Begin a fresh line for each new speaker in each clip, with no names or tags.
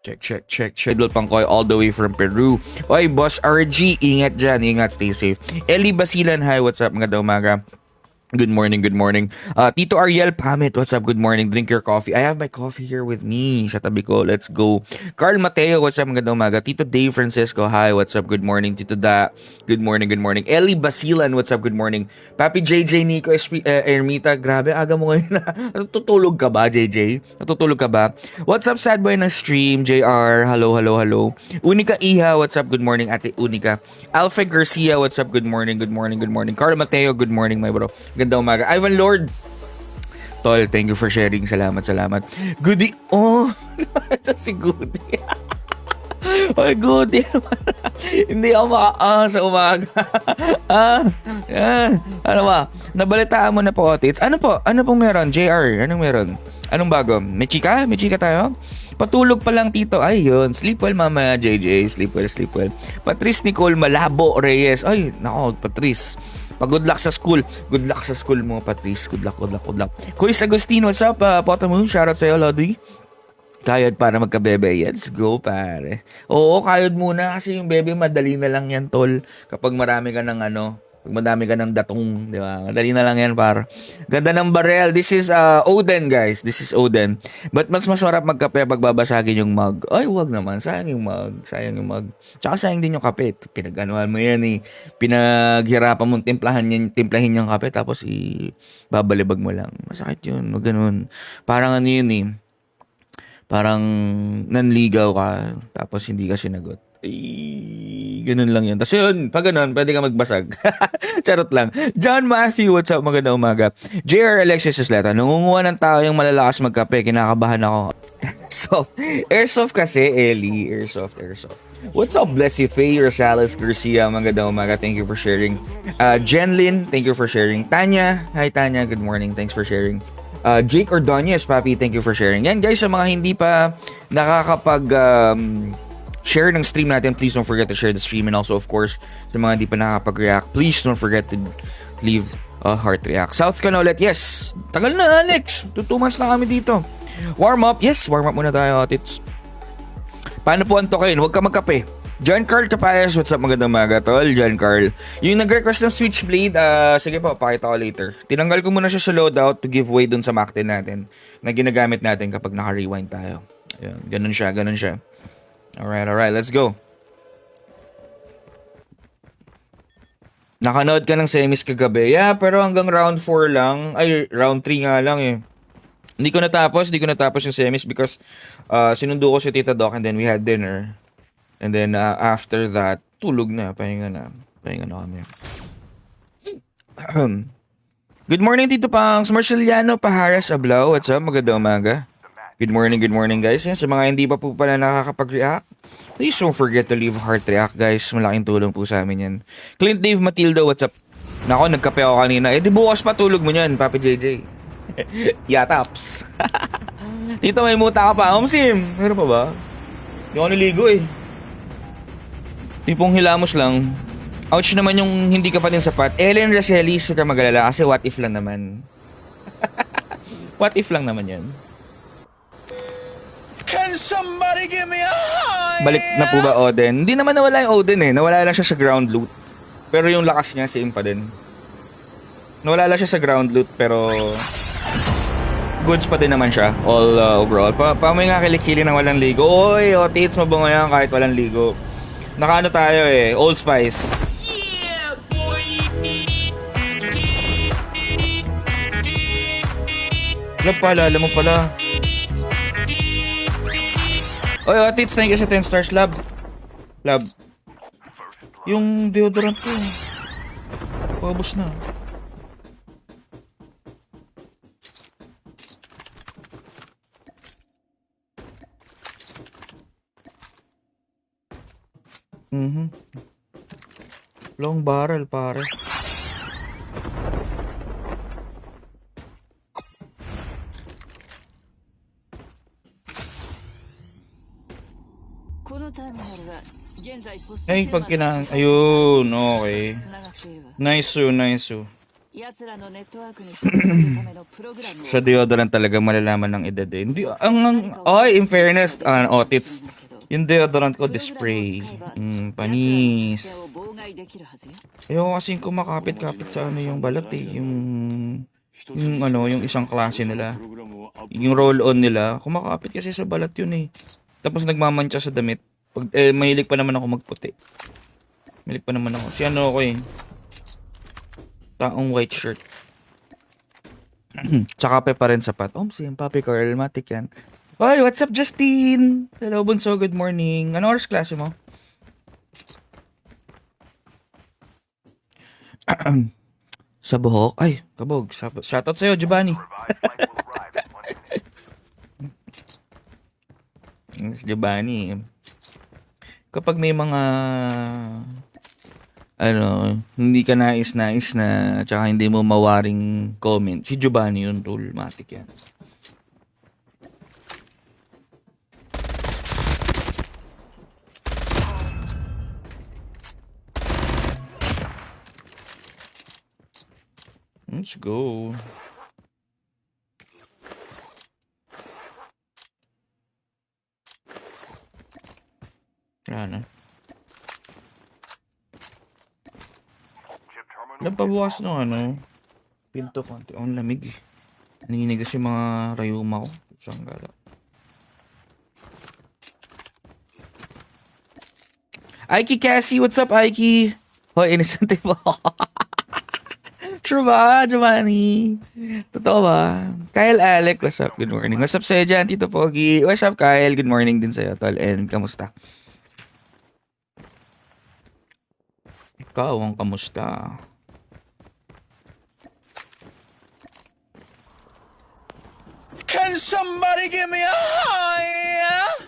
Check. Idol Pangkoy all the way from Peru. Oy, Boss RG, ingat dyan. Ingat, stay safe. Ellie Basilan, hi, what's up? Magandang umaga. Good morning. Tito Ariel Pamit, what's up? Good morning. Drink your coffee. I have my coffee here with me sa tabi ko. Let's go. Carl Mateo, what's up? Magandang umaga. Tito Dave Francisco, hi, what's up? Good morning. Tito Da, good morning. Ellie Basilan, what's up? Good morning. Papi JJ Nico Ermita, grabe, aga mo ngayon na. Natutulog ka ba, JJ? Natutulog ka ba? What's up, sad boy ng stream? JR, hello. Unica Iha, what's up? Good morning, Ate Unica. Alfred Garcia, what's up? Good morning. Carl Mateo, good morning, my bro. Gandang umaga. Ivan Lord. Tol, thank you for sharing. Salamat. Goody. Oh, ito si Goody. Oy, Goody. Hindi ako sa umaga. Ano ba? Nabalitaan mo na po, Otits. Ano pong meron? JR, anong meron? Anong bago? May chika? May chika tayo? Patulog pa lang, Tito. Ay, yun. Sleep well, mama, JJ. Sleep well. Patrice Nicole Malabo Reyes. Ay, nako, Patrice. Good luck sa school. Good luck sa school mo, Patrice. Good luck. Kuis Agustin, what's up? Potamoon, shoutout sa'yo, Lodi. Kayod para magkabebe. Let's go, pare. Oo, kayod muna kasi yung bebe madali na lang yan, tol. Kapag marami ka ng pag madami ka ng datong, di ba? Madali na lang yan, par. Ganda ng barrel. This is Oden, guys. This is Oden. But mas masarap magkape pag babasagin yung mug. Ay, wag naman. Sayang yung mug. Tsaka sayang din yung kape. Pinag-anuhan mo yan eh. Pinaghirapan mong timplahin yung kape tapos babalibag mo lang. Masakit yun. Wag ganun. Parang yun eh. Parang nanligaw ka tapos hindi ka sinagot. Ay, ganun lang yun. Tapos yun, pag ganun, pwede ka magbasag. Charot lang. John Matthew, what's up? Magandang umaga. JR Alexis Isleta, nangunguha ng tao yung malalakas magkape. Kinakabahan ako. Airsoft kasi, Ellie. Airsoft. What's up, Blessy Faye, Rosales Garcia? Magandang umaga. Thank you for sharing. Jen Lin, thank you for sharing. Tanya, hi Tanya. Good morning. Thanks for sharing. Jake Ordonez, Papi, thank you for sharing. Yan guys, sa mga hindi pa nakakapag share ng stream natin, please don't forget to share the stream. And also, of course, sa mga hindi pa nakakapag-react, please don't forget to leave a heart react. South ka na ulit, yes. Tagal na, Alex. 2 months na kami dito. Warm up, yes. Warm up muna tayo, Otits. Paano po antokin? Huwag ka magkape. John Carl Capayas, what's up? Magandang umaga, tol. John Carl. Yung nag-request ng Switchblade, sige po, pakita ko later. Tinanggal ko muna siya sa loadout to give way dun sa Mac 10 natin na ginagamit natin kapag naka-rewind tayo. Ayun, ganun siya. Alright, let's go. Nakanood ka ng semis kagabi? Yeah, pero hanggang round 4 lang. Ay, round 3 nga lang eh. Hindi ko natapos yung semis because sinundo ko si Tita Doc and then we had dinner. And then after that, tulog na, pahinga na kami. Good morning, Tito Pangs. Marceliano Paharas Ablao. What's up? Magandang umaga. Good morning, guys. Yan, sa mga hindi pa po pala nakakapag-react, please don't forget to leave heart react, guys. Malaking tulong po sa amin yan. Clint Dave Matilda, what's up? Nako, nagkape ako kanina. Di bukas pa tulog mo yan, Papi JJ. Yataps. Dito may muta ka pa. Sim, meron pa ba? Hindi ako naligo eh. Tipong hilamos lang. Ouch naman yung hindi ka pa din sapat. Ellen Racelis, huwag ka mag-alala kasi what if lang naman. What if lang naman yan.
Can somebody give me a high?
Balik na po ba Oden? Hindi naman nawala yung Oden eh. Nawala lang siya sa ground loot. Pero yung lakas niya same pa din. Nawala lang siya sa ground loot pero goods pa din naman siya all overall. Pamoy nga kilikili ng walang ligo. Oy, Otits, mabango yan kahit walang ligo. Nakaano tayo eh, Old Spice.
Yeah, boy.
Alam mo pala. Oy, Otits, thank you sa 10 stars, love. Yung deodorant ko. Paubos na. Long barrel, pare. Ay, pag ayun, okay. Nice.
奴らのネットワークに接続するためのプログラムを
Sa deodorant talaga malalaman ng edad eh. Hindi, in fairness, Otits, yung deodorant ko, display. Panis.
防害できるはずよ。
Ayoko kasing kumakapit-kapit sa ano yung balat eh. Yung isang klase nila. Yung roll-on nila, kumakapit kasi sa balat yun eh. Tapos nagmamantsa sa damit. Mahilig pa naman ako magputi. Mahilig pa naman ako. Si ano ako eh. Taong white shirt. Tsaka pa rin sapat. Sim, Papi Carl, matik yan. Hoy, what's up, Justine? Hello, Bunso, good morning. Ano oras klase mo? Sa buhok? Ay, kabog. Shoutout sa'yo, Giovanni. Si Giovanni. Kapag may mga hindi ka nais-nais na tsaka hindi mo mawaring comment, si Giovanni yun, tol. Matik yan. Let's go. Wala na. Napabukas ng pinto konti. Ang lamig eh. Naninigas yung mga rayuma ko. Saan gala. Aiki Cassie, what's up Aiki? Hoy, innocent po. True ba, Giovanni? Totoo ba? Kyle Alec, what's up? Good morning. What's up sa'yo dyan, Tito Pogi? What's up, Kyle? Good morning din sa'yo, tol. And kamusta? Ikaw ang kamusta?
Can somebody give me a high?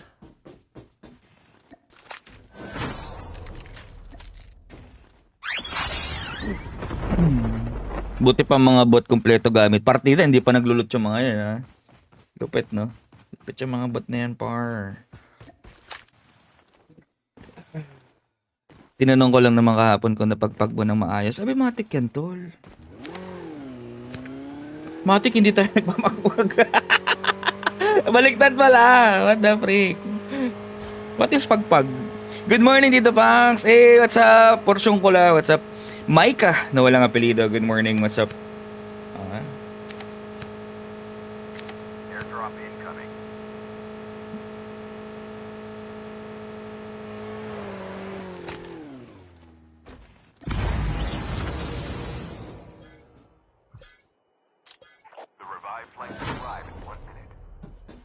Buti pa mga bot kompleto gamit. Partida, hindi pa naglulot yung mga yan, ha? Lupit, no? Lupit yung mga bot na yan, par. Tinanong ko lang naman kahapon kung napagpagbo ng maayos. Sabi, matik yan, tol. Matik, hindi tayo nagmamagwag. Baliktad pala. What the freak? What is pagpag? Good morning, Tito Pangs. Hey, what's up? Porsyong Kula, what's up? Maika, na walang apelido. Good morning, what's up?
Airdrop incoming. The revived flight will arrive in 1 minute.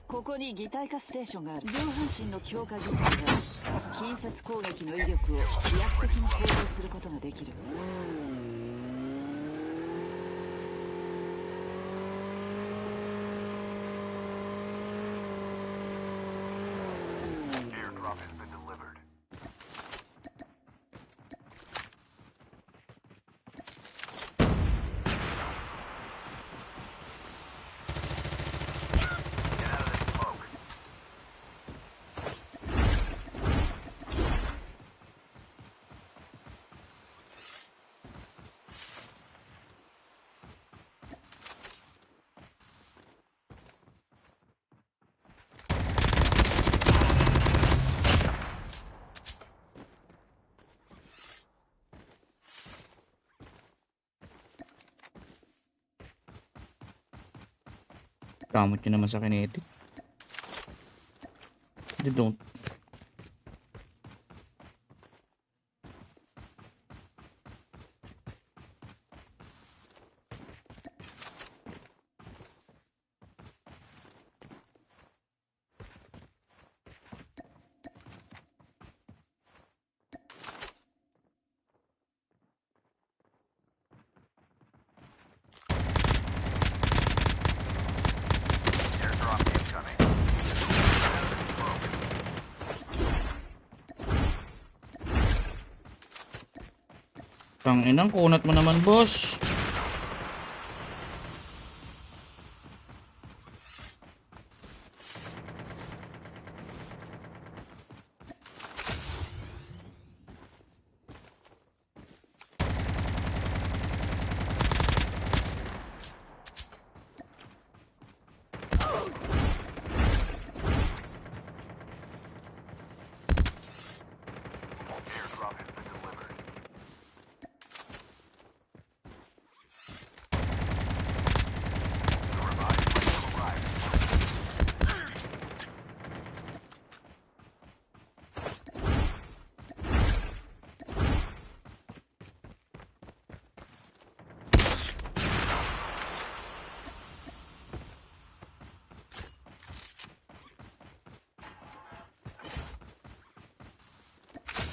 ここに擬態化ステーションがある。上半身の強化技術で近接攻撃の威力を飛躍的に向上することができる。
Airdrop has been delivered. Get out of this smoke.
Kamot nyo naman sa kinetic. They don't.
Airdrop incoming.
Tanginang kunat mo naman, boss.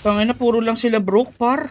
Tangina, puro lang sila broke, par.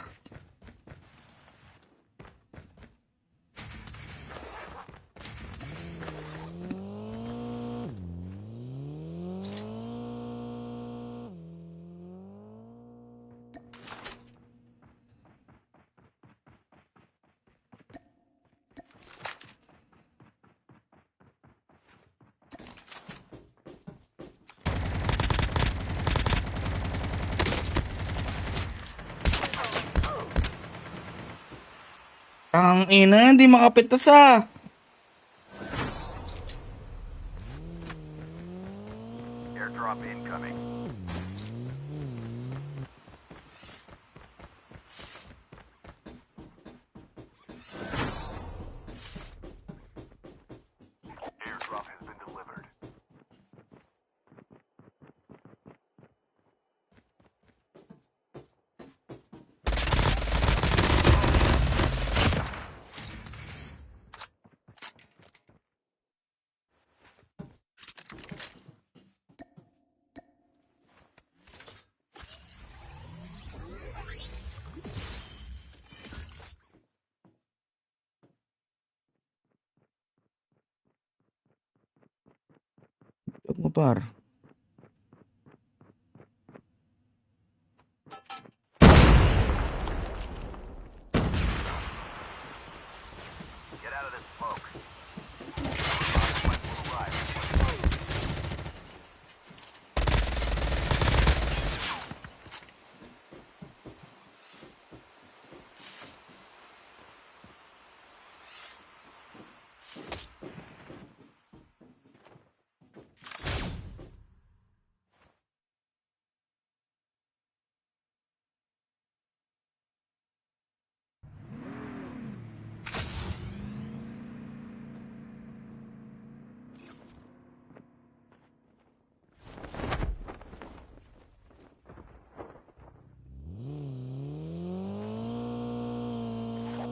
Ang ina, hindi makapitas ah.
Airdrop incoming. Airdrop has been delivered.
Huwag mo, par.
Get out of this smoke. Revived flight will arrive.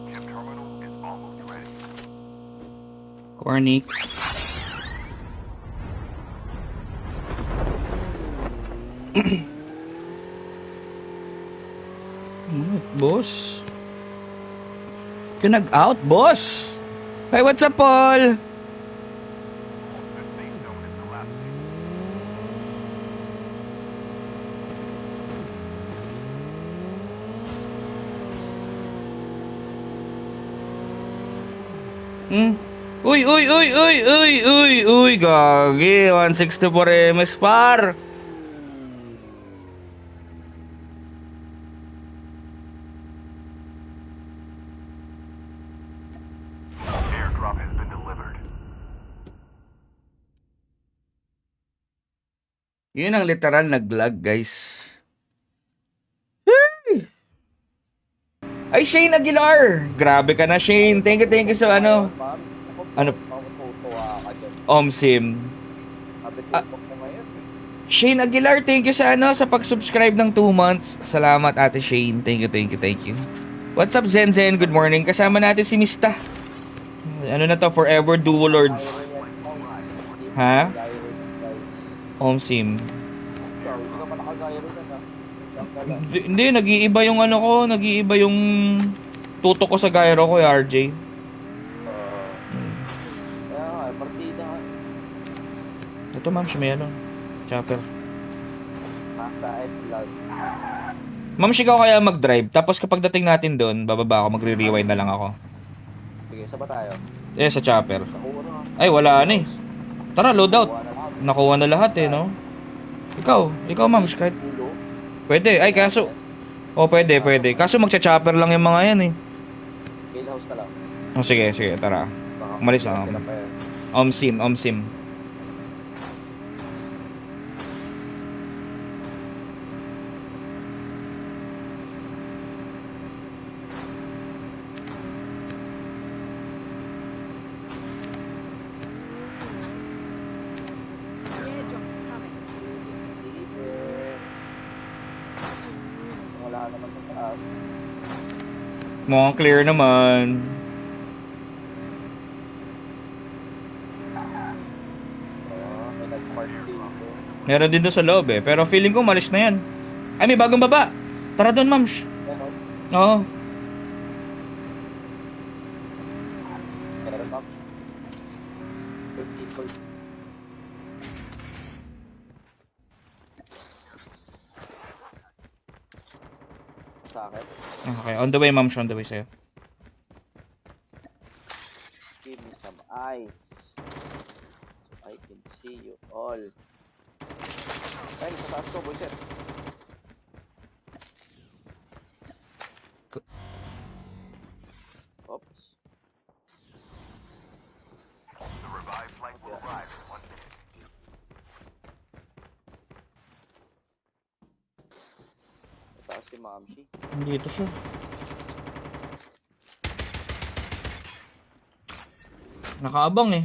Chip terminal is almost ready.
Cornix. Boss. Kinag-out, boss. Hey, what's up, Paul?
The safe zone is collapsing.
Uy, uy, uy, uy, uy, uy, uy, gagi. 164 MS, par.
Airdrop has been delivered.
Yun ang literal nag-lag, guys. Ay, Shane Aguilar! Grabe ka na, Shane. Thank you sa ano. Ano?
Matutuwa ka dyan.
Omsim.
Sabi tutok mo ngayon.
Shane Aguilar, thank you sa ano, sa pag-subscribe ng 2 months. Salamat, Ate Shane. Thank you. What's up, Zen Zen? Good morning. Kasama natin si Mista. Ano na to? Forever Duo Lords. Ha?
Gyro guys.
Omsim.
Ikaw, hindi ka pa naka-gyro na na. Siyang ka lang.
Hindi, nag-iiba yung ano ko. Nag-iiba yung tutok ko sa gyro ko, RJ.
Kaya nga, partida nga.
Ito, ma'am, siya may ano. Chopper.
Nasa headlock.
Ma'am, ikaw kaya mag-drive. Tapos kapag dating natin doon, bababa ako, magre-rewind na lang ako.
Sige, saan ba tayo?
Sa chopper.
Sa Kura.
Ay, wala na eh. Tara, loadout.
Kuha na lahat.
Nakuha na lahat eh, no? Ikaw ma'am, kahit...
Ulo.
Pwede, ay kaso... pwede. Kaso magcha-chopper lang yung mga yan eh.
Kill house na lang.
Sige, tara.
Baka
Umalis na ako.
kailan pa yan.
Omsim.
Sige. Wala naman sa taas.
Mukhang clear naman.
May nag-mark dito.
Meron din doon sa loob eh. Pero feeling ko malis na yan. Ay, may bagong baba. Tara doon, mams.
Yan o.
Oo.
Meron Mams. 15 points. Sa akin.
Okay, on the way, mams. On the way sa'yo.
Give me some eyes. I can see you all. Ay, sa taas ko, boyset. Oops.
The revived flight will arrive in 1 minute.
Sa taas si Mamshi.
Dito siya. Nakaabang eh.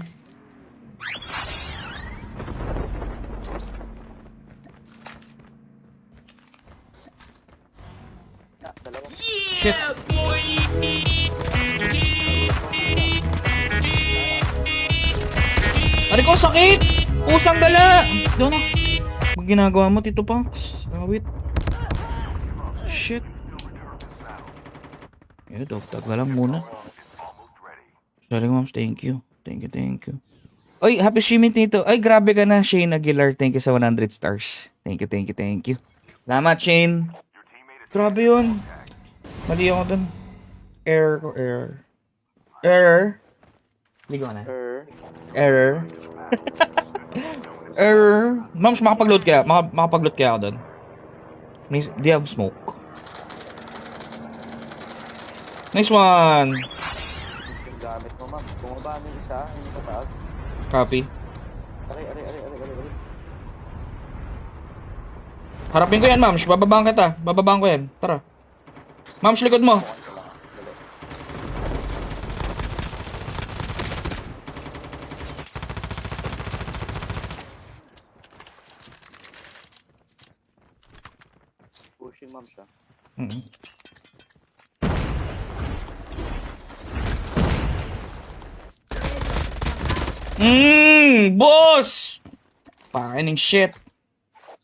Ah, dalawang.
Shit. Aray ko, sakit! Pusang gala! Doon na. Ang ginagawa mo, Tito Punks. Awit. Shit. Yun, dog-tag ka lang muna. Sorry, moms. Thank you. Thank you, thank you. Oy, happy streaming nito. Ay, grabe ka na, Shane Aguilar. Thank you sa 100 stars. Thank you, thank you, thank you. Salamat, Shane. Grabe yun. Mali ako dun. Error ko, error. Error. Ligo na. Error. Error. Moms, makapag-load kaya? Makapag-load kaya ako dun? Do you have smoke? Nice one.
Yung gamit mo, ma'am. Bumaba na yung isa, yung sa taas.
Copy.
Aray.
Harapin ko yan, Mams. Bababaan kita. Bababaan ko yan. Tara. Mams, likod mo.
Dali. Pushing, ma'am siya.
Mm-hmm. Boss! Pakining shit.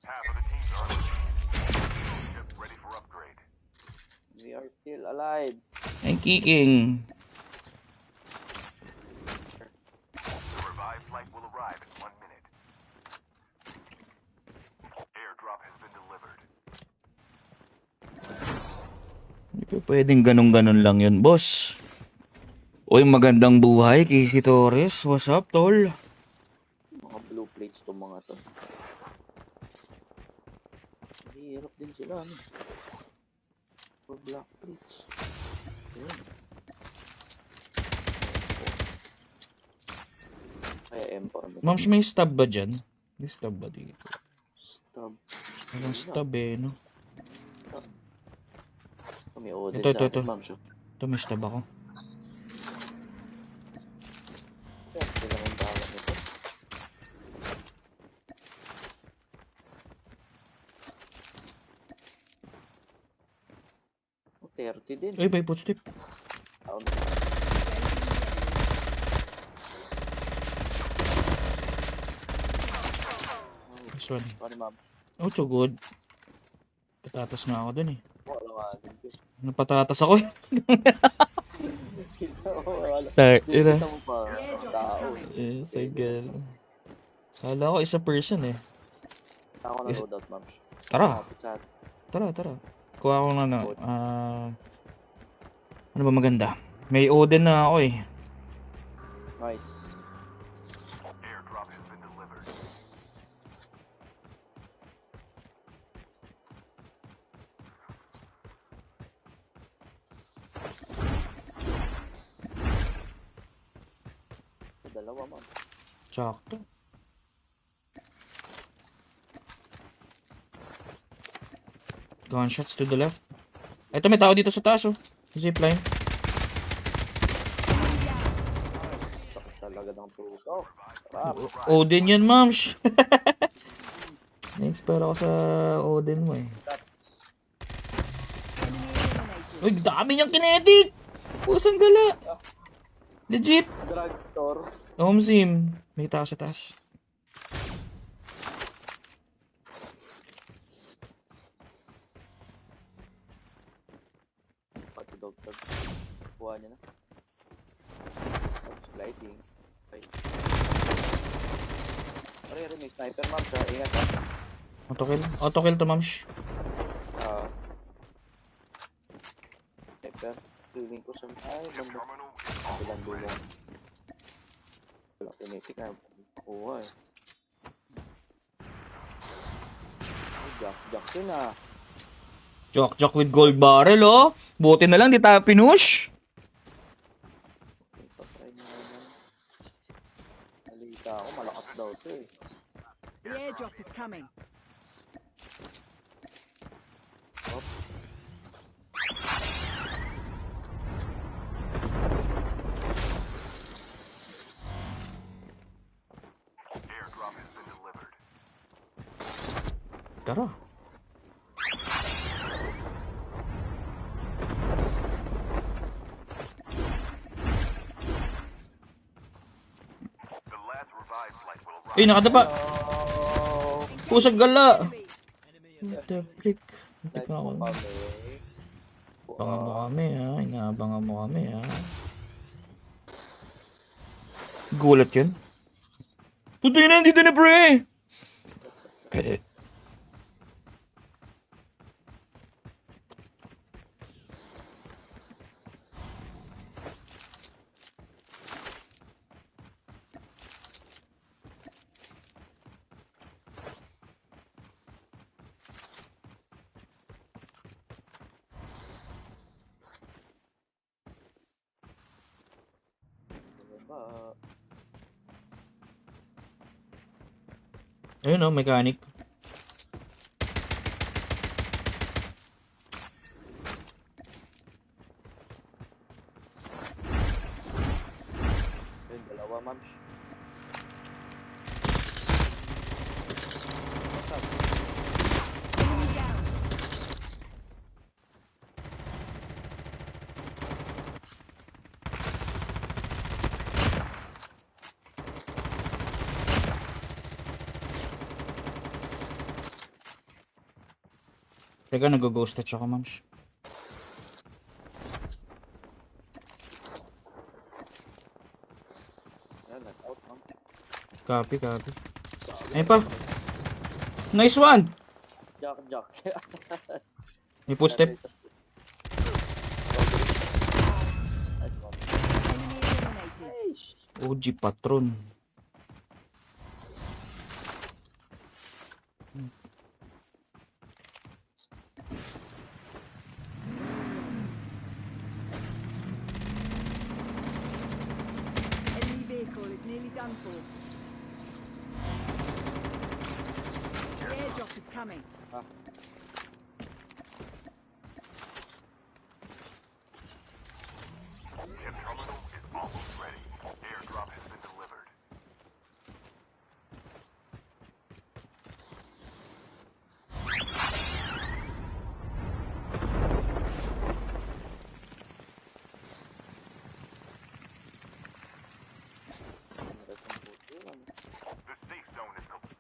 Half of the teams are ship ready for upgrade.
We are still alive.
Ay, kicking.
The revived flight will arrive in 1 minute. Airdrop has been delivered.
Hindi pa pwedeng ganun-ganun lang yun, boss. Uy, magandang buhay, Casey Torres. What's up, tol?
Mga blue plates tong mga to. Hirap din sila, ano? For black plates. Ayun. Kaya M4.
Mams, may stab ba dyan? May stab ba dito?
Stab.
Walang stab eh, no?
May order
Ito,
sa
ito.
akin, ma'am siya.
Ito, may stab ako.
Ito lang ang bahala nito. Oh, 30 din.
Uy, may footstep.
Taon.
This one.
Sorry, ma'am.
Oh, so good. Patatas nga ako dun eh.
Wala nga din ko.
Napatatas ako eh.
Kita mo, wala.
Ina.
Kita mo pa, tao.
Yes, I get. Kala ko isa person eh.
Ako na
Is-
loadout, ma'am.
Tara.
Kapit sa atin.
Tara. Kuha ko na ano ba maganda? May Odin na ako eh.
Nice.
Airdrop has been delivered.
Dalawa, ma'am.
Sakto. Gunshots to the left. Ito, may tao dito sa taas oh. Zipline.
Sakit talaga ng puso. Sarap.
Odin yun, mams. Na-inspire ako sa Odin mo eh. Uy, dami niyang kinetic! Pusang gala. Legit.
Drugstore.
Home sim. May tao sa taas.
Tag. Kuha niya na. Tapos gliding. Okay. Pare, may sniper ma'am siya. Ingat ha.
Auto-kill to, Mams.
Ah. Sniper. Feeling ko sa... Ay, banda. Bilang dulong. Walang kinetic ha. Kuha eh. Ay, Jackson ah.
Jack with gold barrel, oh.
Buti na lang, di tayo pinush.
Patry na naman. Nalita ako, malakas daw to eh.
The airdrop is coming.
Airdrop has been delivered.
Tara.
The last revived flight will arrive.
Ay, nakadapa.
Oh,
Pusag gala. What the frick? Muntik na ako.
kami.
Abangan mo kami, ha. Inaabangan mo kami, ha.
Gulat yun. Puti na, dito na pre.
Ba?
Ayun, oh, mechanic.
Yun, dalawa mams.
Enemy down.
Teka, nag-ghost touch ako, Mams.
Yan, knock-out mams.
Copy. Ayun pa. Nice one!
Jack.
May footstep.
Enemy eliminated.
OG patron.
Enemy vehicle is nearly done for. The airdrop is coming.
Chip terminal is almost ready. Airdrop has been delivered. The safe zone is complete.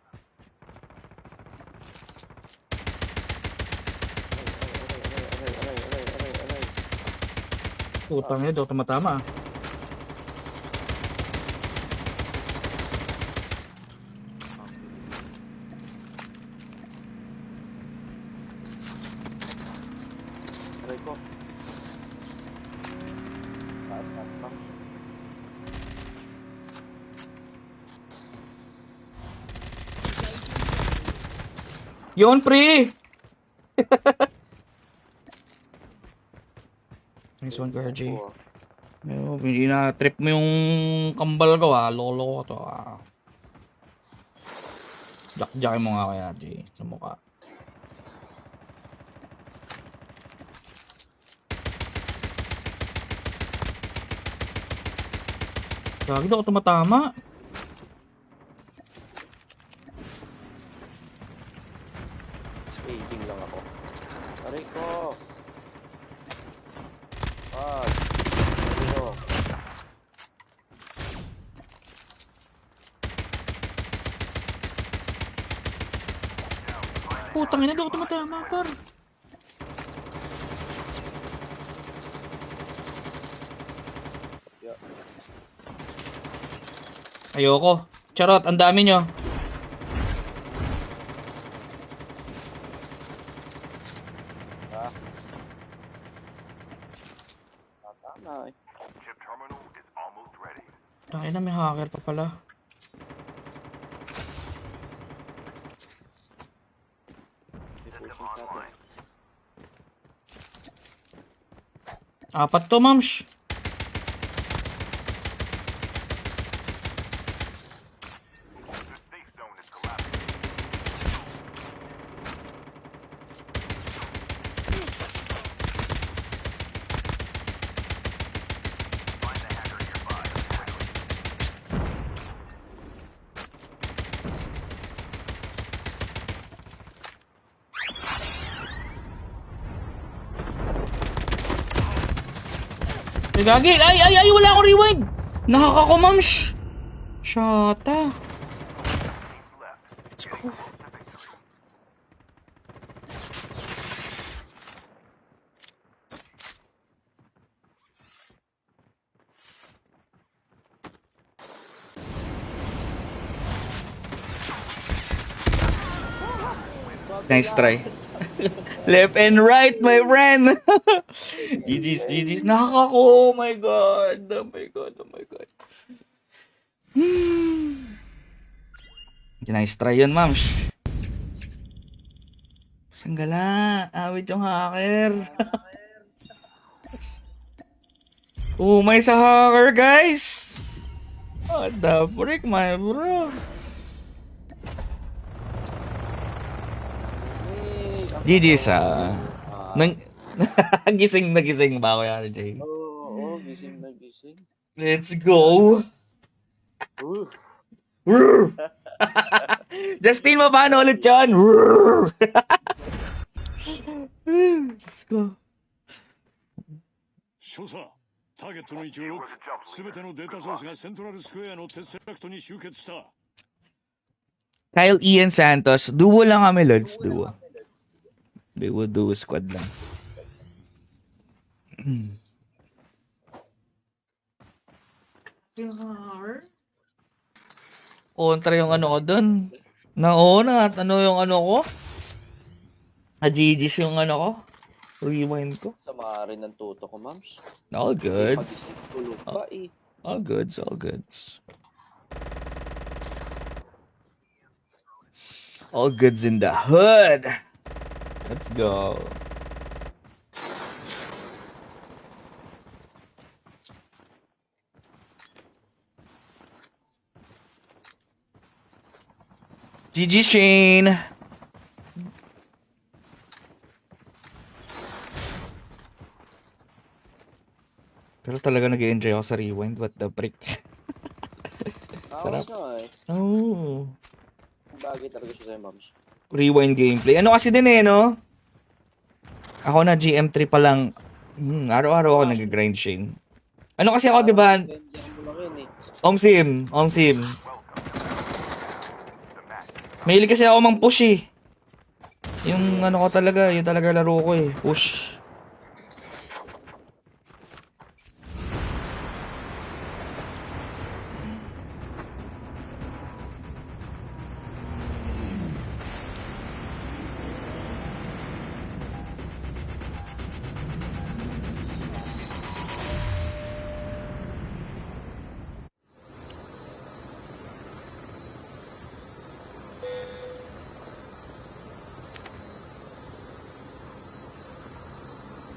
Putang ina, daw tumatama, ah.
Aray ko. Taas na mams.
Yun, pre! Nice one, RJ.
Oo.
Hindi na trip mo yung kambal ko, ah. Lolo ko to, ah. Jack-jackin mo nga kay RJ sa mukha. Gagi daw ako tumatama.
Waiting lang ako. Aray ko. Ayun.
Putang ina, daw ako tumatama, par. Ayoko. Charot, ang dami nyo.
Ah. Tama eh.
Chip terminal is almost ready.
Tangina, may hacker pa pala.
May pushing natin.
Apat to, mams.
The safe zone is collapsing. Find the hacker nearby and tackle him.
Ay, gagi. Ay, wala akong rewind. Nakaka ko, mams. Shata. Let's go. Nice try. Left and right, my friend. GG's. Nakaka ko. Oh my god. Oh my god. Nice try yun, ma'am. Sanggala. Awit yung hacker. Umay sa hacker, guys. What the frick, my bro? GG's, nagising ba ako yan, Jay?
Oo, gising na gising.
Let's go!
Oof.
Justin, paano ulit yun? Let's go.
少佐、ターゲットの位置をロック。すべてのデータソースがセントラルスクエアのテッセラクトに集結した。
Kyle Ian Santos, duo lang kami, Lods. Duo squad lang. Kontra yung ano ko dun. Nauna at ano yung ano ko? GG's yung ano ko. Rewind ko.
Sama rin ng tuto ko, mams.
All goods.
Tulog pa eh.
All goods. All goods in the hood. Let's go. GG Shane. Pero talaga nag-enjoy ako sa rewind. What the frick?
Awas nga eh.
Oh.
Bagay talaga siya sa'yo, mams.
Rewind gameplay. Ano kasi din eh, no? Ako na GM3 pa lang. Araw-araw ako nag-grind, Shane. Ano kasi ako, di ba?
Ganyan mo lang yun eh.
Omsim. Mahilig kasi ako mang push eh. Yung ano ko talaga, yung talaga laro ko eh. Push.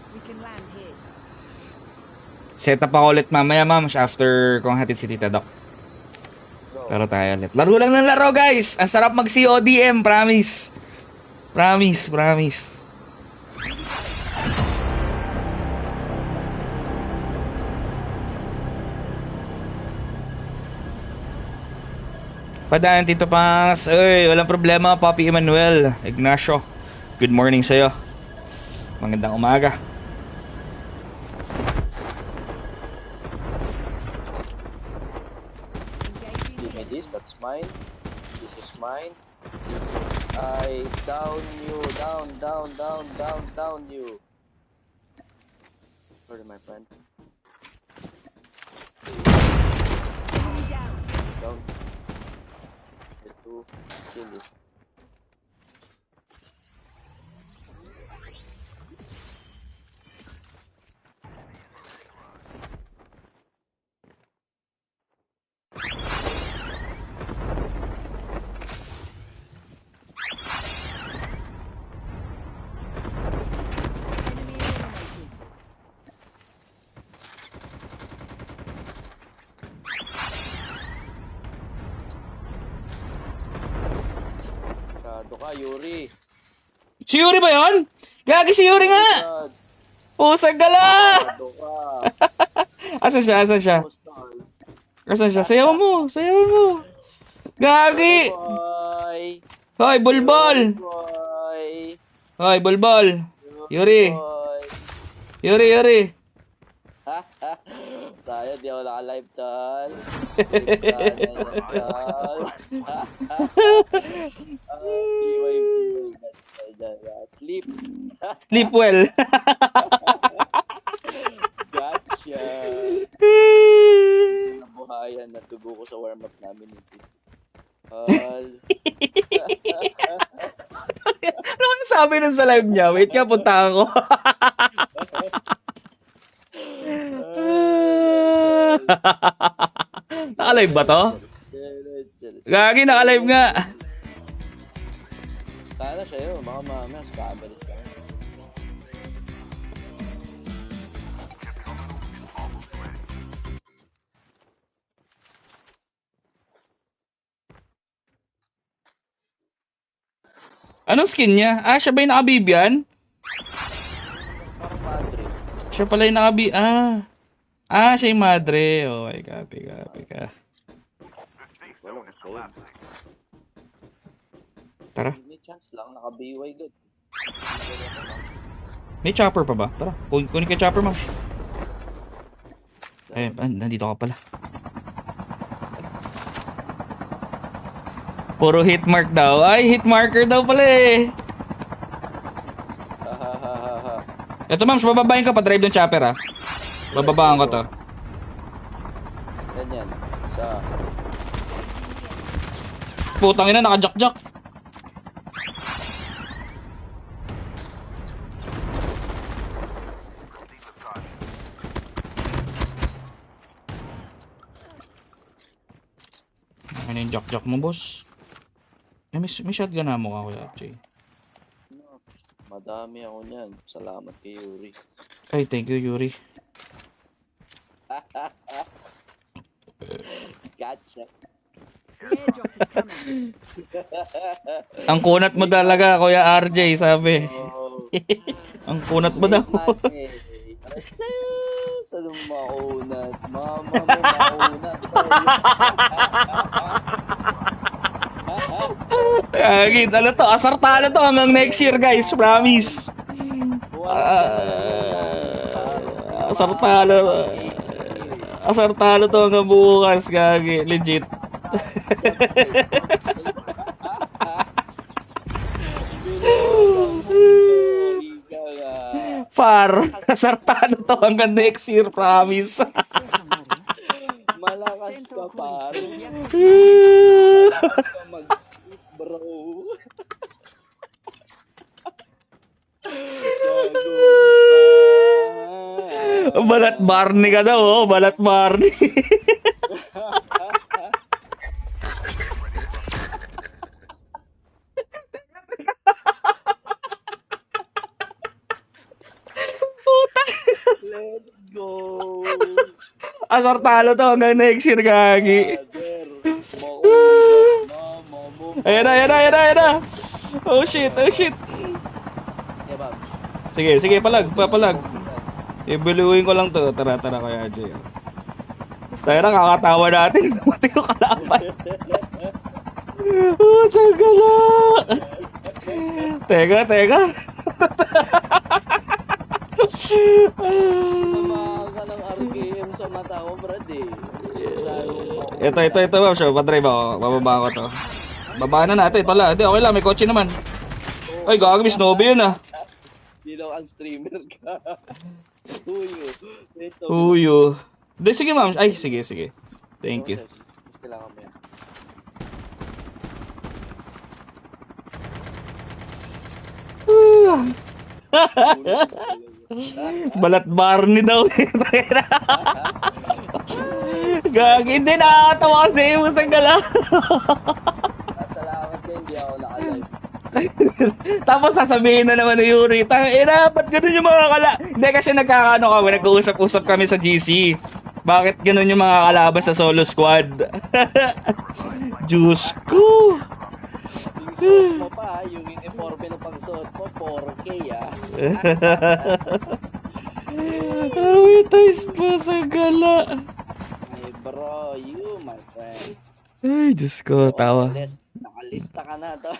We can land here.
Set up ako ulit mamaya, ma'am, after kong hatid si Tita Doc.
Go.
Laro tayo ulit. Laro lang ng laro, guys! Ang sarap mag-CODM, promise. Promise. Padaan, Tito Pangs. Uy, walang problema, Papi Emmanuel. Ignacio, good morning sa'yo. Magandang umaga.
Give me this, that's mine. This is mine. I down you, down you. Sorry, my friend. Go. down. Ito, chill eh. Masyado ka, Yuri.
Si Yuri ba yun? Gagi si Yuri nga!
God,
Pusag ka lang!
masyado ka.
Asan siya? Asan siya?
Postal.
Asan siya? Sayaw mo! Sayaw mo! Gagi!
Boy!
Hoy, bulbol!
Boy!
Hoy, bulbol! Yuri!
Boy!
Yuri, Yuri!
Sayang, di ako naka-live, tol. Sana yan, tol. Iway. Sleep.
Sleep well!
Gotcha. Nabuhayan, natugo ko sa warm-up namin ito.
Ano ang sabi nun sa live niya? Wait nga, punta ako. Naka-live ba to? Gagi, naka-live nga.
Sana siya yun, baka mamaya scammer siya.
Anong skin niya? Ah, siya ba yung naka-Bibian?
Parang madre.
Siya pala yung naka-B... Ah, siya yung madre. Okay, copy ka.
Wala ko siya yun.
Tara.
May chance lang, naka-BY good.
May chopper pa ba? Tara, kunin ka chopper, ma'am. Eh, nandito ka pala. Puro hit mark daw. Ay, hit marker daw pala eh. Eto, ma'am, bababayin ka pa drive ng chopper, ha? Bababaan ko to.
Ganyan. Sa...
Putang ina, naka-jack-jack. Ano yung jack-jack mo, boss? Eh, may shotgun na mo ka, Kuya Jay.
Madami ako niyan. Salamat kay Yuri.
Ay, thank you, Yuri.
Gotcha.
Ang kunat mo talaga, Kuya RJ, sabi.
Oh,
Ang kunat mo daw.
sa nung maunat. Mama mo maunat.
Agit, ano to? Asartalo to hanggang next year, guys. Promise. Asartalo. Asartalo to hanggang bukas, gagi. Legit. Far. Asartalo to hanggang next year, promise.
Malakas ka par. Mag-skip, bro.
Balat Barney ka daw, oh. Balat Barney.
Let's go.
Asartalo to hanggang next year, gagi.
Maunat, mama mo.
Ayan na. Oh shit.
Yeah, Bab.
Sige, papalag. Ibiluin ko lang to. Tara, Kuya Jay. Tayo na, kakatawa natin. Mati ko kalaban. Oh, sagala. Teka.
Tumawa ka ng RKM sa mata ko, brad eh.
Ito, ma'am. So, padrive ako. Bababa ko to. Babaan na natin. Pala. Hindi, okay lang. May kotse naman. Ay, gagawin. Miss Nobe yun, ah.
Di lang ang streamer ka. Huyo. Ito.
Uyo. Hindi, sige, ma'am. Ay, sige. Thank you.
Kailangan mo yan.
Balat Barney daw. Gagi, hindi nakakatawa kasi mo sa gala.
Salamat din, hindi ako nakalive.
Tapos sasabihin na naman ni Yuri, ba't ganun yung mga kala? Hindi kasi nagkakaano kami, nag-uusap-usap kami sa GC. Bakit ganun yung mga kalaban sa solo squad? Diyos ko!
Yung suot mo pa, yung uniforme ng pagsuot mo, 4K ah.
Awi taste po sa gala.
Ay bro, you my friend.
Ay, Diyos ko, tawa.
Nakalista ka na to.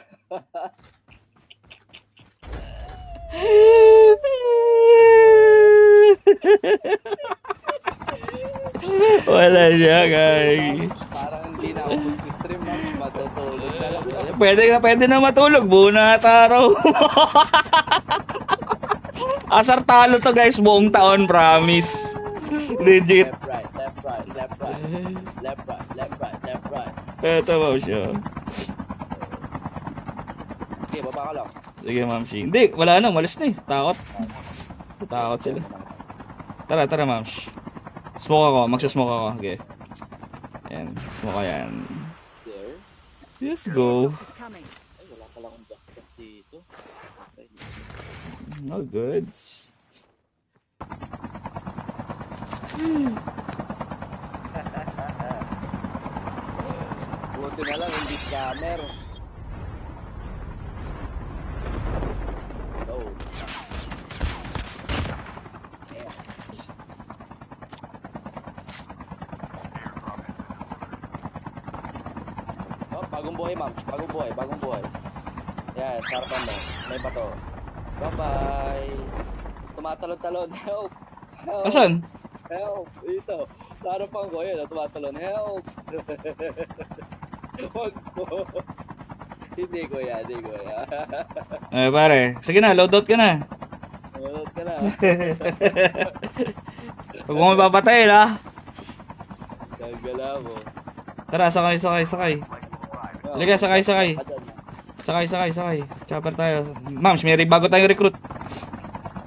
Wala siya, guys.
Parang hindi na ako mag-stream, ma'am. Matutulog na lang.
Pwede na matulog. Buo na araw. Asar talo to, guys. Buong taon, promise. Legit.
Left, right, left, right, left, right. Left, right, left, right, left, right.
Eto, ma'am siya.
Okay, baba ka lang.
Sige, ma'am siya. Hindi, wala na. Malis na eh. Takot. Takot sila. Tara, ma'am. Smoke ako. Magsasmoke ako. Okay. Ayan. Smoke ka yan.
There.
Let's go.
It's coming.
Ay, wala pala akong jacket dito. Okay.
No goods.
Buti na lang, hindi scammer. Oh. Oh, bagong buhay, ma'am. Bagong buhay, bagong buhay. Yes, harapan mo. May bato. Bye-bye. Tumatalon-talon. Help! Help!
Asan?
Help! Ito. Sa harapan ko, yun. Tumatalon. Help! Huwag mo. Hindi ko yan, hindi ko yan.
Eh, pare. Sige na, loadout ka na.
Malot ka na.
Huwag mo mapapatay, ha?
Sa gala mo.
Tara, sakay. Halika, sakay. Sakay. Chopper tayo. Ma'am, may bago tayong recruit.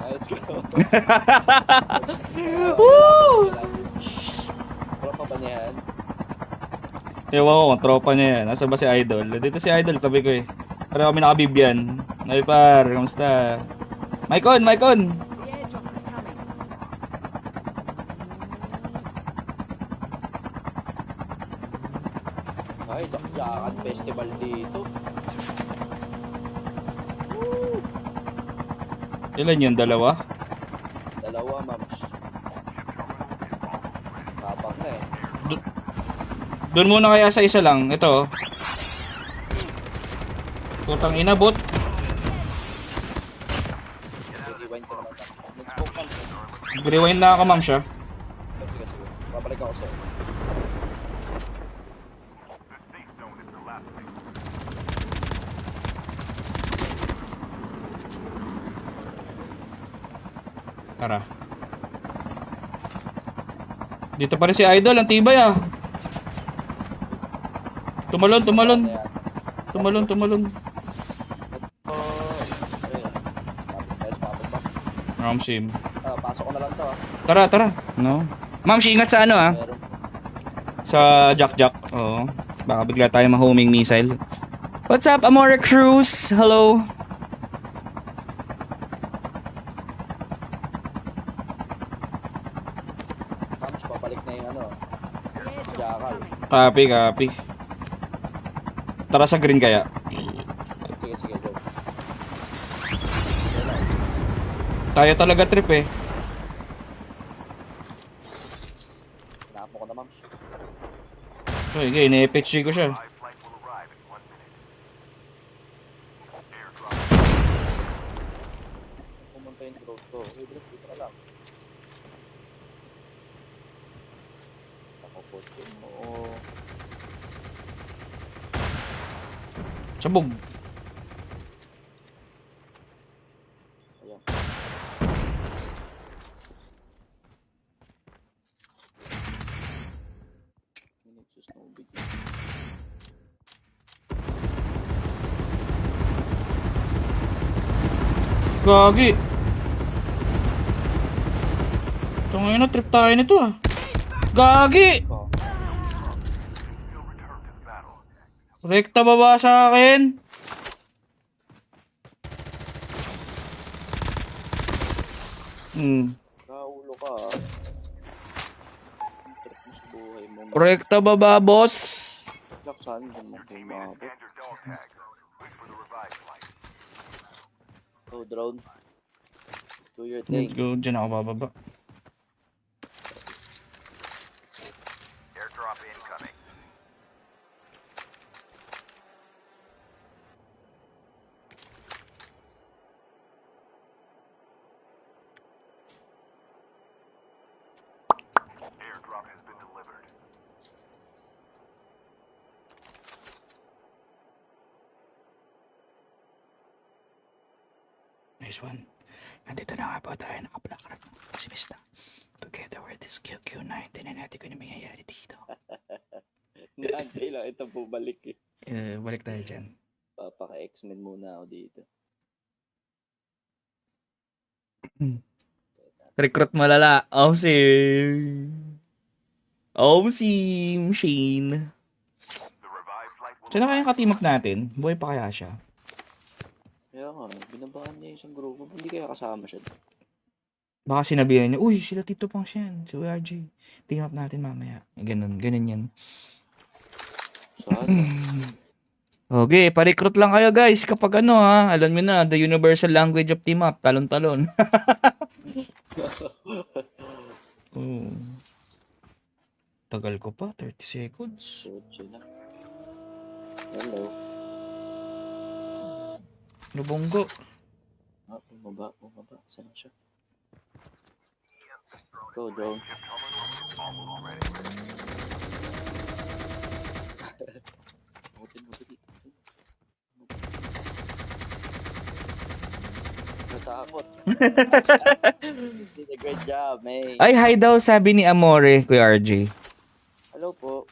Let's go.
Woo!
Tropa ba niya yan?
Ewan ko kung tropa niya yan. Nasaan ba si Idol? Dito si Idol, tabi ko eh. Pero kami nakabibyan. Ay par, kamusta? Maicon!
The airdrop is coming.
Ay, Dakjakan Festival dito.
Ilan yun? Dalawa?
Dalawa, mams. Tapang na eh.
Doon muna kaya sa isa lang. Ito. Putang inabot.
Rewind ko naman. Nag-smoke mams.
Rewind na ako, ma'am siya.
Sige. Babalik ako sa'yo.
Tara. Dito pa rin si Idol. Ang tibay ah. Tumalon.
Ayan.
Tumalon.
Oh, ayun. Guys, mabot ba?
Ram sim.
Pasok ko na lang to ah.
Tara. No. Ma'am, ingat sa ano ah.
Meron.
Sa Jack. Oo. Baka bigla tayo ma-homing missile. What's up, Amore Cruz? Hello.
Mams, babalik na yung ano.
The airdrop is
Jackal.
coming.
Copy. Tara sa green kaya.
Sige, go. Yan lang.
Tayo talaga trip eh.
Hinapo ko na, mams.
Okay, ine-FHG ko siya.
Flight will arrive in 1 minute. Airdrop.
Pumunta yung road ko. Okay, bilis dito na lang. Nakapotsin mo.
Sabog.
Ayan. Nagsusnowbig.
Gagi. Ito ngayon na, trip tayo nito ah. Gagi! Rekta baba sa akin.
Kaulo ka ah. Trip mo sa buhay mo.
Rekta baba, boss.
Saan din mo kayo maabot?
Scanned your dog tag. Wait for the revive flight.
Oh, drone. Do your
Let's
thing.
go. Diyan ako bababa.
Airdrop incoming. Airdrop has been delivered.
Nice one. Nandito na nga po tayo. Naka-black ng pesimista. Together with this QQ9. Tinan natin kung ano mangyayari dito.
Naantay lang ito bumalik eh.
Balik tayo dyan.
Papaka-X-Men muna ako dito.
Recruit malala. Awesome. Shane.
The revive flight will
Saan na kayang katimap natin? Buhay pa kaya siya?
Kaya nga, binabahan niya yung isang grupo. Hindi kaya kasama siya.
Baka sinabihan niya, uy, sila Tito Pang yan. Si RJ. Team up natin mamaya. Ganun yan.
Saan?
Okay, pa-recruit lang kayo guys kapag ano ha. Alam niyo na, the universal language of team up. Talon-talon. Oh. Tagal ko pa, 30 seconds.
Sotso na. Hello.
Nabonggo.
Bumaba. Saan na siya? Go, drone. Butin mo dito. Natakot. Did a great job, man.
Ay, hi daw sabi ni Amore, Kuya RJ.
Hello po.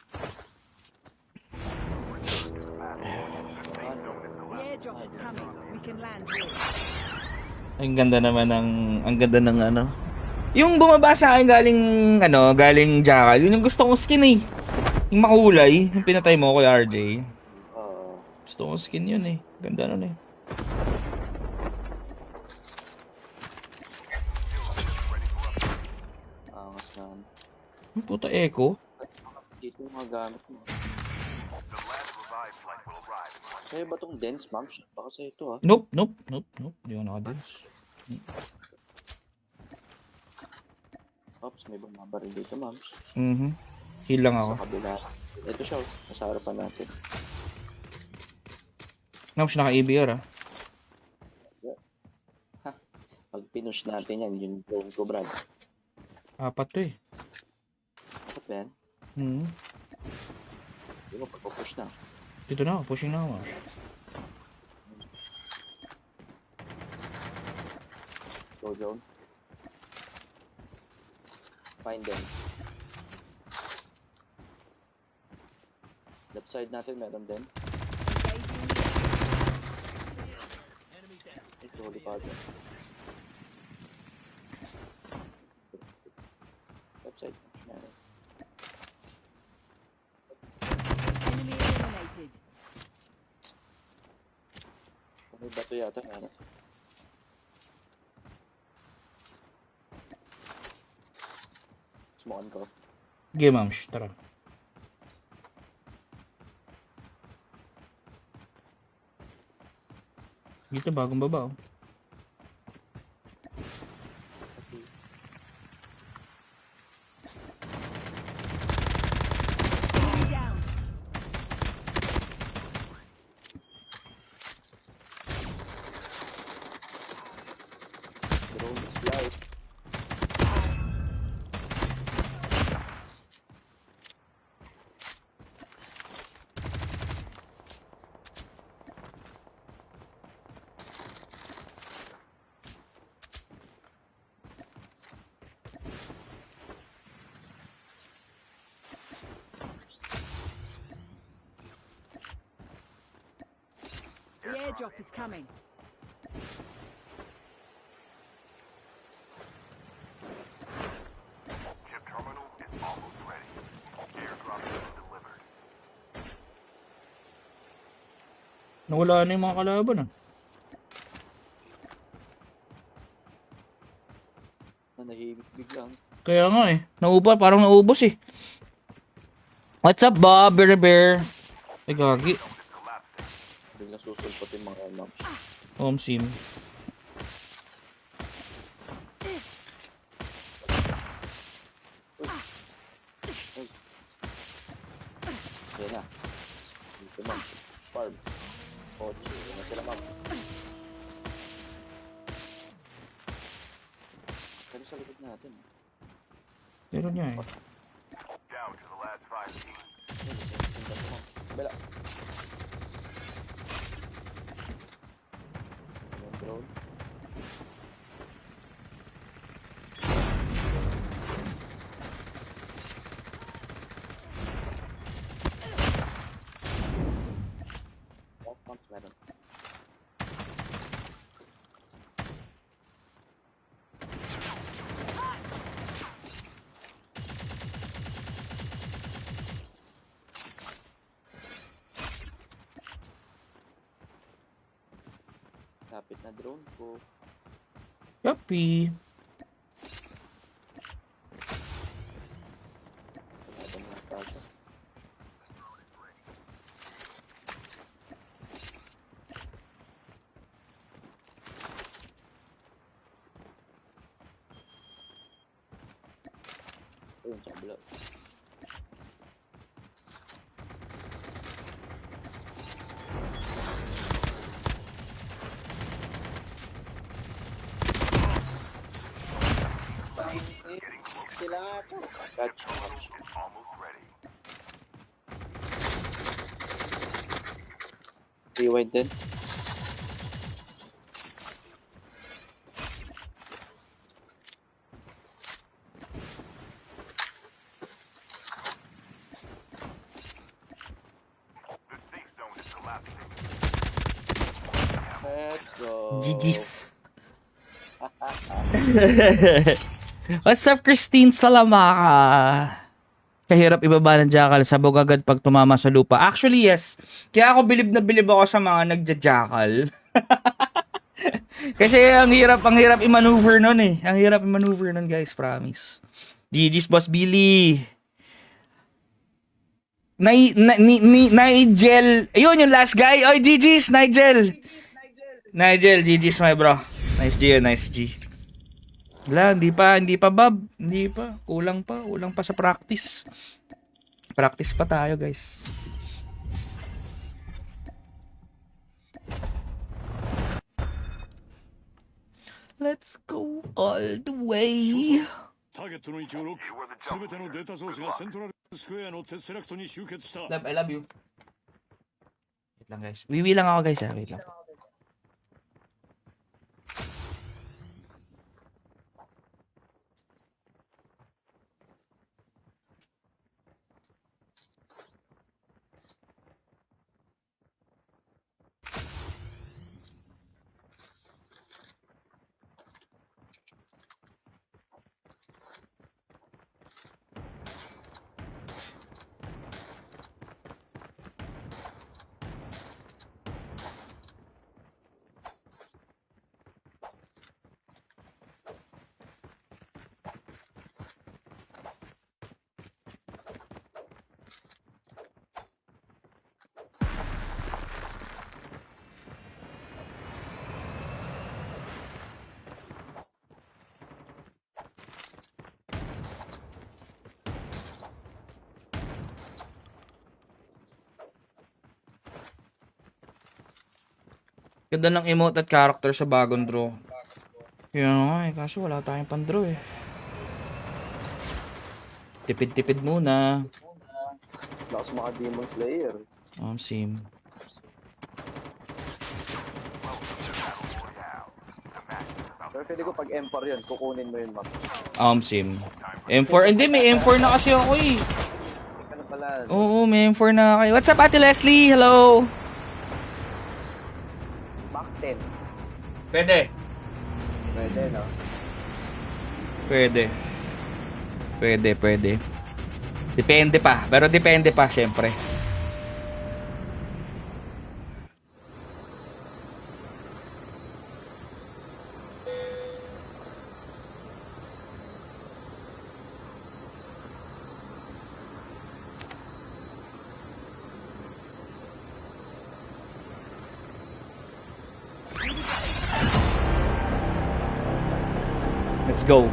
The airdrop is coming. We can land here.
Ang ganda naman ng ano. Yung bumaba sa akin galing Jackal, yun yung gusto kong skin eh. Yung makulay, yung pinatay mo Kuya RJ. Gusto kong skin yun eh. Ganda nun eh.
Angas na.
Yung puta echo.
Dito yung mga gamit mo.
The last revive flight will arrive.
Sa'yo ba tong dents, ma'am? Baka sa'yo ito, ha?
Nope. Di ako nakadins.
Ops, may bumabaril dito, ma'am.
Heal lang ako.
Sa kabila. Ito siya, oh. Nasa harapan natin.
Naps, naka-ABR ah.
Pag pinush natin yan, yung drone ko, Brad.
Apat to eh.
Bakit ba yan? Di ba, pagpupush na.
Dito na ako, pushing na ako.
Go, drone. Find them. Left side natin, meron din. Ito, holy father. Left side, meron.
Enemy eliminated.
May bato yata, meron. Smokan ko.
Game ma'am, tara. Dito bagong baba oh.
Enemy down.
Drone is live.
The airdrop is coming.
Nawala na yung mga kalaban ah.
Nahimik biglang.
Kaya nga eh. Parang naubos eh. What's up, Bob? Bear Bear. Ay, gagi.
Biglang susulpot yung mga ma'am.
Sim.
Yan na. Dito ma'am. Farm. Kotse. Yan na sila ma'am. Pero sa likod natin.
Meron niya eh.
Down to the last 5 teams.
Bela. Yung drone. Pumps meron. Lapit na drone ko.
Copy.
Wala ba mga tao? Ayun, sa kabila. Catch.
Almost ready.
Rewind din.
The safe zone is collapsing.
Let's go.
GG's. What's up, Christine Salamaka? Kahirap ibaba ng jackal, sabog agad pag tumama sa lupa. Actually, yes. Kaya ako bilib na bilib ako sa mga nagja-jackal. Kasi ang hirap i-maneuver nun eh. Ang hirap i-maneuver nun, guys, promise. GG's, Boss Billy. Nigel. Ayun, yung last guy. Oy, GG's, Nigel. Nigel, GG's, my bro. Nice G, nice G. Wala, hindi pa Bob. Hindi pa. Kulang pa sa practice. Practice pa tayo, guys. Let's go all the way.
ターゲットの位置をロック。すべてのデータソースがセントラルスクエアのテスラクトに集結した。
Love, I love you. Wait lang, guys. Wiwi lang ako, guys. Wait lang. Ganda ng emote at character sa bagong draw. Kaya nga eh, kaso wala tayong pan-draw eh. Tipid-tipid muna.
Lakas mga Demon Slayer.
Sim.
Pero pwede ko pag M4 yun, kukunin mo yun, ma'am.
Sim. M4. Hindi, may M4 na kasi ako eh.
Ano pala?
Oo, may M4 na kayo. What's up, Ate Leslie? Hello!
Mac 10.
Pwede.
Pwede, no?
Pwede. Depende pa. Pero depende pa, syempre. Let's go.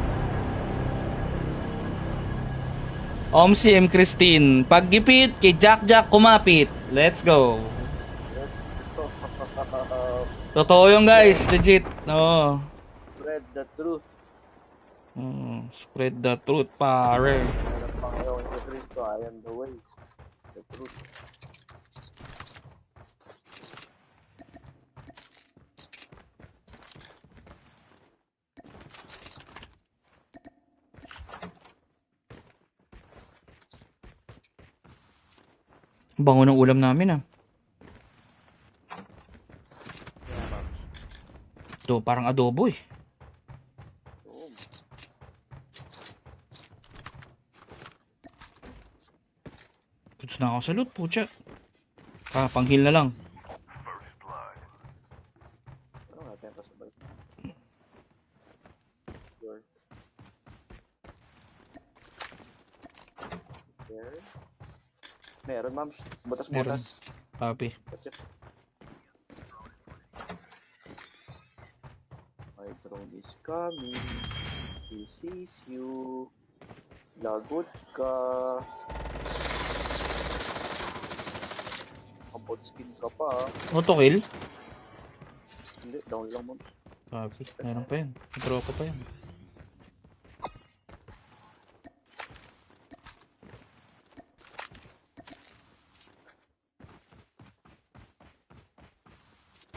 Si M. Christine, paggipit kay Jack Jack kumapit. Let's go.
Let's go.
Totoo yung guys, legit. No.
Spread the truth.
Spread the truth, pare.
Ang Panginoon sa Kristo, I am the way. The truth.
Bango ng ulam namin ah.
Yeah, Mams.
Ito, parang adobo eh.
Oo.
Goods na ako sa loot, putya. Panghil na lang.
Ano natin pa sa balik? Sure. There. Meron, Mams. Butas-butas.
Papi.
My drone is coming. This is you. Lagot ka. Kapot skin ka pa.
Auto kill?
Hindi, down lang, Mams.
Papi, meron pa yan. May tropa pa yan.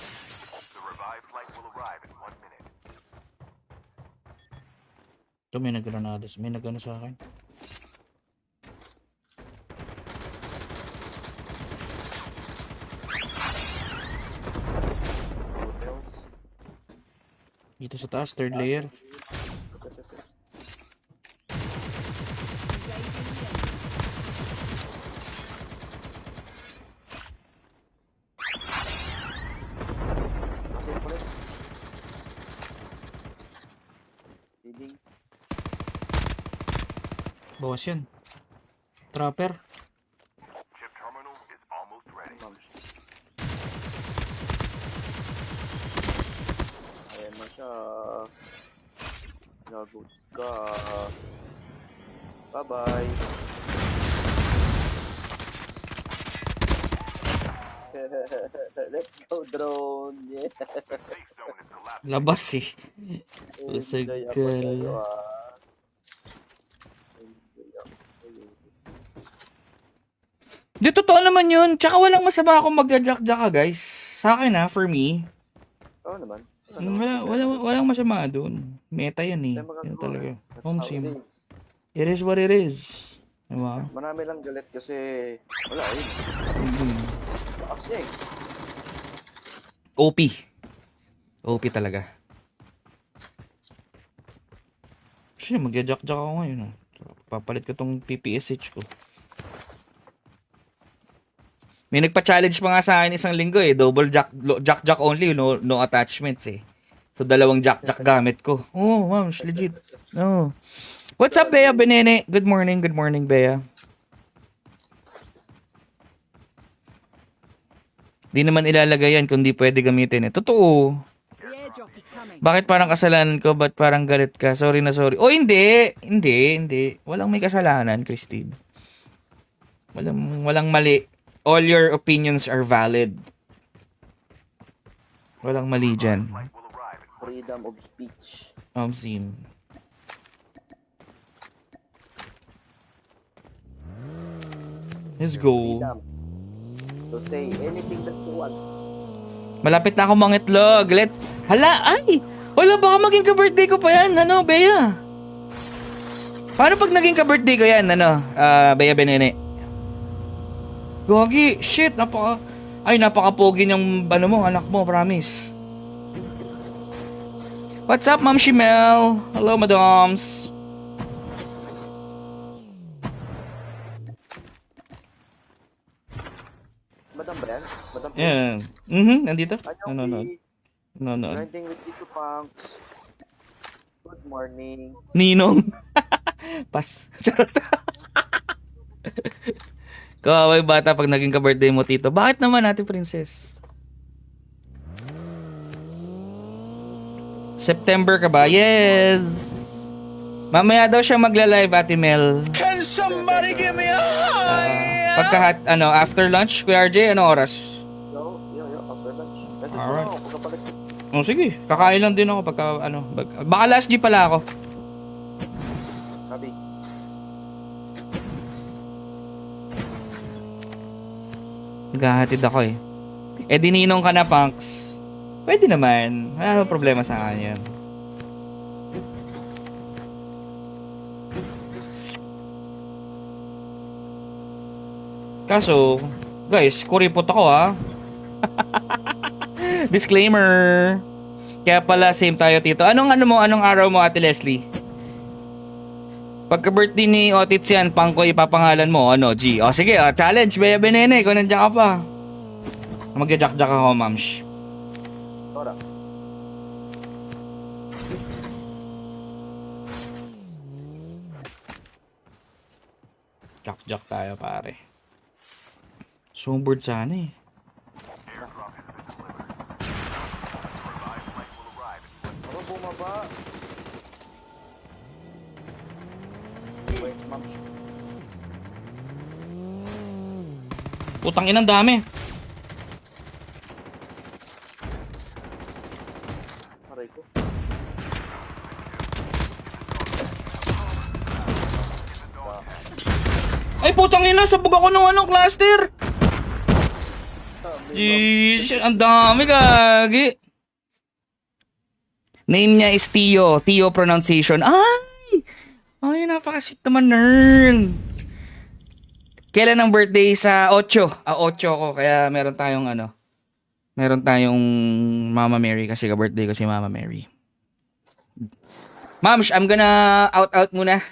The revived flight will arrive in 1 minute.
Ito may nagranadas. May nagano sa akin.
Hotels.
Dito sa taas, third layer.
Safe pa rin. Leading.
Bawas yan. Trapper.
Chip terminal is almost ready.
Mams. Ayan na siya. Lagot ka. Bye-bye. Let's go, drone. Yeah.
Safe zone is collapsing.
Labas eh. Lasag
Enjoy
ka
ako sa'yo,
lang.
ah. Enjoy ako sa'yo.
Di, totoo naman yun. Tsaka walang masama akong magja-jack-jack guys. Sa akin for me.
Oo naman.
Walang masama doon. Meta yan eh.
Hindi magagawa
Yan talaga.
eh. That's
Home
how
sim.
it is.
It is what it is. Diba?
Marami lang galit kasi wala eh. Lakas niya eh.
OP. OP talaga. Kasi magja-jack-jack ako ngayon. Papalit ko tong PPSH ko. May nagpa-challenge pa nga sa akin isang linggo eh. Double jack only, no attachments eh. So, dalawang jack gamit ko. Oh, ma'am, legit. No. What's up, Bea Benene? Good morning, Bea. Di naman ilalagay yan kung di pwede gamitin eh. Totoo.
The airdrop is coming.
Bakit parang kasalanan ko? Ba't parang galit ka? Sorry na sorry. Oh, hindi. Walang may kasalanan, Christine. Walang mali. All your opinions are valid. Walang mali dyan.
Will arrive in
Freedom of speech.
Sim. Let's go.
Freedom. To say anything that you want.
Malapit na ako mangitlog. Wala, baka maging ka-birthday ko pa yan. Ano, Bea? Paano pag naging ka-birthday ko yan? Ano, Bea Benene? Gogi, shit, napaka-pogi niyang, anak mo, promise. What's up, Ma'am Shimel? Hello, madams.
Madam Brand? Madam
Yeah. Nandito? Nanonood.
Grinding with Tito Punks. Good morning.
Ninong. Pas. Charot. Kawawa yung bata pag naging ka-birthday mo, Tito. Bakit naman, Ate Princess? September ka ba? Yes! Mamaya daw siya magla-live, Ate Mel. Can somebody give me a high? After lunch, Kuya RJ, anong oras?
Yo, after lunch. Message mo
Alright.
lang ako pagkabalik.
Oh, sige. Kakain lang din ako baka last G pala ako.
Sabi.
Naghahatid ako eh. Dininong ka na, Punks. Pwede naman. Wala namang problema sa akin yan. Kaso, guys, kuripot ako ha. Disclaimer. Kaya pala same tayo, Tito. Anong araw mo, Ate Leslie? Pagka-birthday ni Otits yan, Pangko ipapangalan mo. G? O sige, challenge, Bea Benene, kung nandiyan ka pa. Magja-jack-jack ako, Mamsh.
Tora.
Jack-jack tayo, pare. Sumbird sana eh.
Ako bumaba. Wait, ma'am.
Putang inang dami.
Aray ko.
Ay, putang ina, sabog ako ng cluster. Jeez, ang dami, gagi. Name niya is Tio. Tio pronunciation. Ay, napakasit naman, nern. Kailan ang birthday? Sa 8. 8 ko, kaya meron tayong Mama Mary kasi ka-birthday ko si Mama Mary. Ma'am, I'm gonna out muna.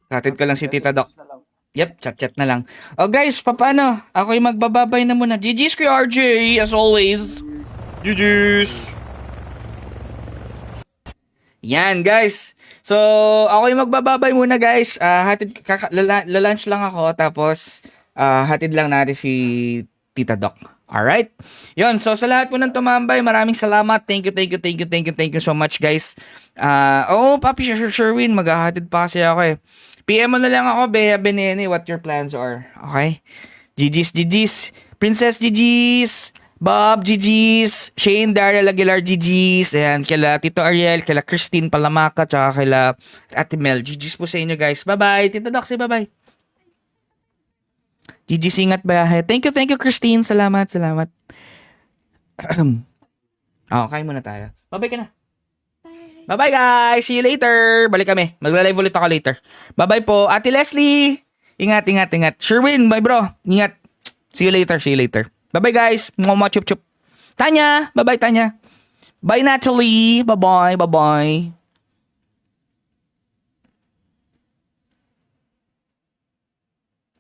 Katid ko lang si Tita Doc. Yep, chat na lang. Oh guys, paano? Ako yung magbababay na muna. GG's Kuya RJ, as always. GG's. Yan guys. So, ako yung magbababay muna guys. Lalunch lang ako. Tapos, hatid lang natin si Tita Doc. Alright? Yun, so sa lahat po ng tumambay, maraming salamat. Thank you so much guys. Papi Sherwin, maghahatid pa kasi ako eh. PM mo na lang ako, Bea Benene, what your plans are. Okay? GG's. Princess GG's. Bob GG's. Shane Daryl Aguilar GG's. Ayan, kila Tito Ariel, kila Christine Palamaka, tsaka kila Ate Mel. GG's po sa inyo guys. Bye-bye. Tito Doc, say bye-bye. GG's, ingat bayahe. Thank you Christine. Salamat. Kain muna tayo. Bye-bye ka na. Bye-bye guys. See you later. Balik kami. Magla-live ulit ako later. Bye-bye po. Ate Leslie. Ingat. Sherwin, bye bro. Ingat. See you later. Bye-bye guys. Mwah, chup. Tanya. Bye-bye Tanya. Bye Natalie. Bye-bye.